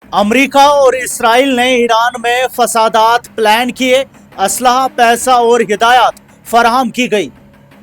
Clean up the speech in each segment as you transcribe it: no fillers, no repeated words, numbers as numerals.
America और Israel ने Iran में फसादात प्लान किए, असलहा, पैसा और हिदायत फराहम की गई।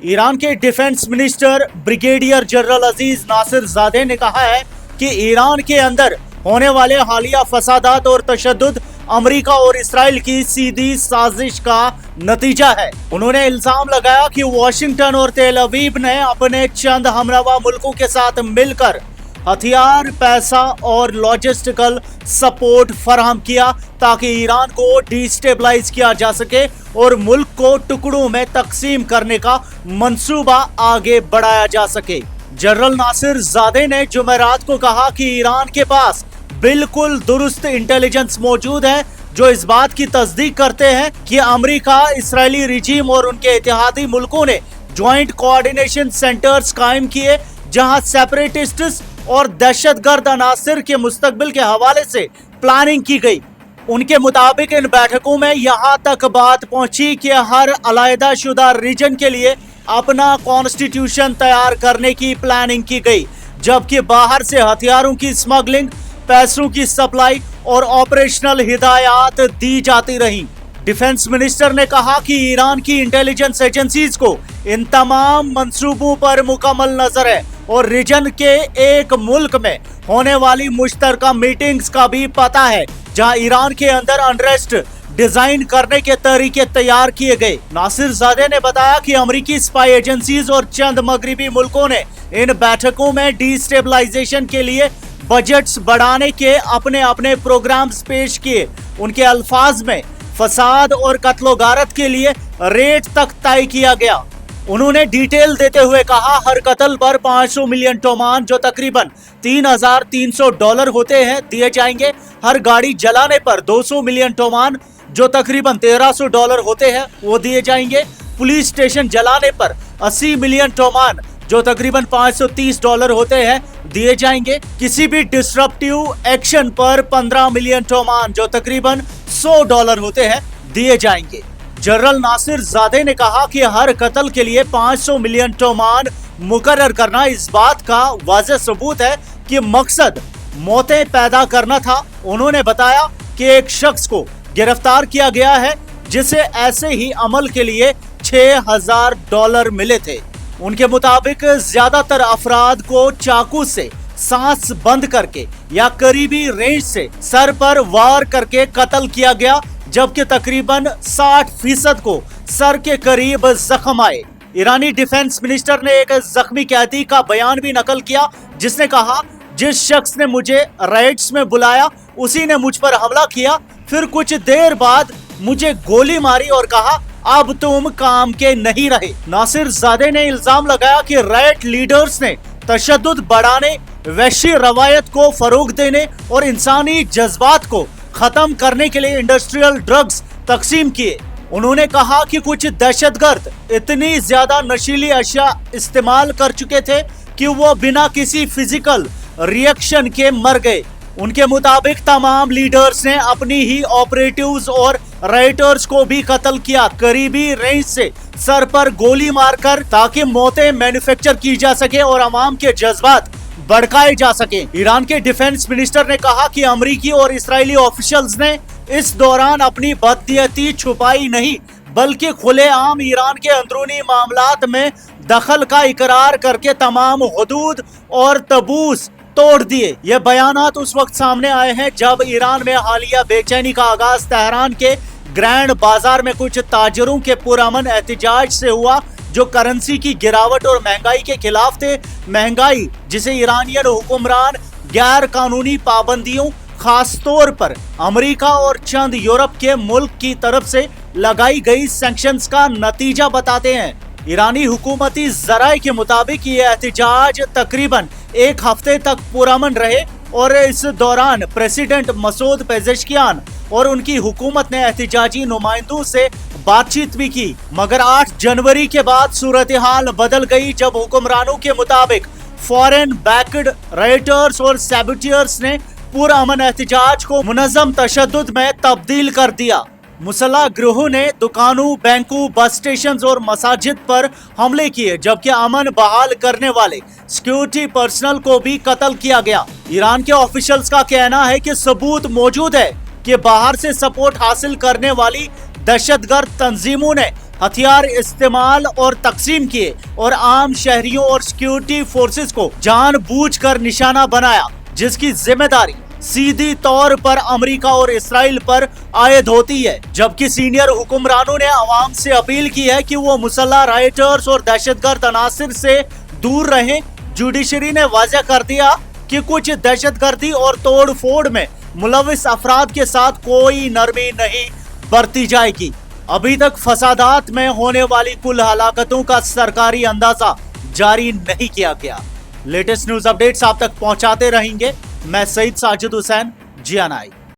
ईरान के डिफेंस मिनिस्टर ब्रिगेडियर जनरल अजीज नासिर ज़ादे ने कहा है कि ईरान के अंदर होने वाले हालिया फसादात और तशद्दुद अमेरिका और इसराइल की सीधी साजिश का नतीजा है। उन्होंने इल्जाम लगाया कि वाशिंगटन और तेल अवीव ने अपने चंद हमनवा मुल्कों के साथ मिलकर हथियार, पैसा और लॉजिस्टिकल सपोर्ट फराहम किया ताकि ईरान को डिस्टेबलाइज किया जा सके और मुल्क को टुकड़ों में तकसीम करने का मंसूबा आगे बढ़ाया जा सके। जनरल नासिर ज़ादे ने जुमेरात को कहा कि ईरान के पास बिल्कुल दुरुस्त इंटेलिजेंस मौजूद है जो इस बात की तस्दीक करते हैं कि अमेरिका, इसराइली रिजीम और उनके इत्तेहादी मुल्कों ने ज्वाइंट कोऑर्डिनेशन सेंटर्स कायम किए जहां सेपरेटिस्ट्स और दहशतगर्द अनासिर के मुस्तकबिल के हवाले से प्लानिंग की गई। उनके मुताबिक इन बैठकों में यहाँ तक बात पहुंची कि हर अलहदा शुदा रीजन के लिए अपना कॉन्स्टिट्यूशन तैयार करने की प्लानिंग की गई, जबकि बाहर से हथियारों की स्मगलिंग, पैसों की सप्लाई और ऑपरेशनल हिदायत दी जाती रही। डिफेंस मिनिस्टर ने कहा कि ईरान की इंटेलिजेंस एजेंसीज को इन तमाम मंसूबों पर मुकम्मल नजर है और रीजन के एक मुल्क में होने वाली मुश्तरका मीटिंग्स का भी पता है जहां ईरान के अंदर अनरेस्ट डिजाइन करने के तरीके तैयार किए गए। नासिर ज़ादे ने बताया कि अमेरिकी स्पाई एजेंसीज और चंद मगरिबी मुल्कों ने इन बैठकों में डिस्टेबलाइजेशन के लिए बजट्स बढ़ाने के अपने अपने प्रोग्राम्स पेश किए। उनके अल्फाज में फसाद और कत्लो-गारत के लिए रेट तक तय किया गया। उन्होंने डिटेल देते हुए कहा, हर कत्ल पर 500 मिलियन टोमान जो तकरीबन $3,300 होते हैं दिए जाएंगे। हर गाड़ी जलाने पर 200 मिलियन टोमान जो तकरीबन $1,300 होते हैं वो दिए जाएंगे। पुलिस स्टेशन जलाने पर 80 मिलियन टोमान जो तकरीबन $530 होते हैं दिए जाएंगे। किसी भी डिसरप्टिव एक्शन पर 15 मिलियन टोमान जो तकरीबन $100 होते हैं दिए जाएंगे। जनरल नासिर ज़ादे ने कहा कि हर कत्ल के लिए 500 मिलियन टोमान मुकर्रर करना इस बात का वाज़ेह सबूत है कि मकसद मौतें पैदा करना था। उन्होंने बताया कि एक शख्स को गिरफ्तार किया गया है जिसे ऐसे ही अमल के लिए $6,000 मिले थे। उनके मुताबिक ज्यादातर अफराद को चाकू से सांस बंद करके या करीबी रेंज से सर पर वार करके कत्ल किया गया, जबकि तकरीबन 60% को सर के करीब जख्म आए। ईरानी डिफेंस मिनिस्टर ने एक जख्मी कैदी का बयान भी नकल किया जिसने कहा, जिस शख्स ने मुझे राइट्स में बुलाया उसी ने मुझ पर हमला किया, फिर कुछ देर बाद मुझे गोली मारी और कहा अब तुम काम के नहीं रहे। नासिर ज़ादे ने इल्जाम लगाया कि राइट लीडर्स ने तशद्दुद बढ़ाने, वहशी रवायत को फरोग देने और इंसानी जज्बात को खत्म करने के लिए इंडस्ट्रियल ड्रग्स तकसीम किए। उन्होंने कहा कि कुछ दहशतगर्द इतनी ज्यादा नशीली अशिया इस्तेमाल कर चुके थे कि वो बिना किसी फिजिकल रिएक्शन के मर गए। उनके मुताबिक तमाम लीडर्स ने अपनी ही ऑपरेटिव्स और राइटर्स को भी कत्ल किया, करीबी रेंज से सर पर गोली मारकर, ताकि मौतें मैन्युफैक्चर की जा सके और अवाम के जज्बात भड़काए जा सके। ईरान के डिफेंस मिनिस्टर ने कहा कि अमेरिकी और इजरायली ऑफिशियल्स ने इस दौरान अपनी बदनीयती छुपाई नहीं, बल्कि खुलेआम ईरान के अंदरूनी मामलात में दखल का इकरार करके तमाम हुदूद और तबूस तोड़ दिए। ये बयानात उस वक्त सामने आए हैं जब ईरान में हालिया बेचैनी का आगाज तेहरान के ग्रैंड बाजार में कुछ ताजरों के पुरअमन एहतजाज से हुआ जो करेंसी की गिरावट और महंगाई के खिलाफ थे। महंगाई जिसे ईरानियन हुक्मरान गैर कानूनी पाबंदियों, खास तौर पर अमेरिका और चंद यूरोप के मुल्क की तरफ से लगाई गई सैंक्शंस का नतीजा बताते हैं। ईरानी हुकूमती ज़राए के मुताबिक ये एहतजाज तकरीबन एक हफ्ते तक पुरअमन रहे और इस दौरान प्रेसिडेंट मसूद पेजेश्कियान और उनकी हुकूमत ने एहतजाजी नुमाइंदों से बातचीत भी की। मगर 8 जनवरी के बाद सूरत हाल बदल गई जब हुक्मरानों के मुताबिक फॉरेन बैक्ड राइटर्स और सैबोटियर्स ने पुरअमन एहतजाज को मुनज़्ज़म तशद्दुद में तब्दील कर दिया। मुसल्ला गिरोह ने दुकानों, बैंकों, बस स्टेशन और मसाजिद पर हमले किए, जबकि अमन बहाल करने वाले सिक्योरिटी पर्सनल को भी कत्ल किया गया। ईरान के ऑफिशियल्स का कहना है कि सबूत मौजूद है कि बाहर से सपोर्ट हासिल करने वाली दहशतगर्द तंजीमों ने हथियार इस्तेमाल और तकसीम किए और आम शहरियों और सिक्योरिटी फोर्सेस को जानबूझकर निशाना बनाया, जिसकी जिम्मेदारी सीधी तौर पर अमेरिका और इसराइल पर आयद होती है। जबकि सीनियर हुक्मरानों ने आवाम से अपील की है कि वो मुसल्ला राइटर्स और दहशतगर्द अनासिर से दूर रहें। जुडिशरी ने वाज़ेह कर दिया कि कुछ दहशतगर्दी और तोड़ फोड़ में मुलविस अफराद के साथ कोई नरमी नहीं बरती जाएगी। अभी तक फसादात में होने वाली कुल हलाकतों का सरकारी अंदाजा जारी नहीं किया गया। लेटेस्ट न्यूज अपडेट्स आप तक पहुंचाते रहेंगे। मैं सईद साजिद हुसैन, GNI।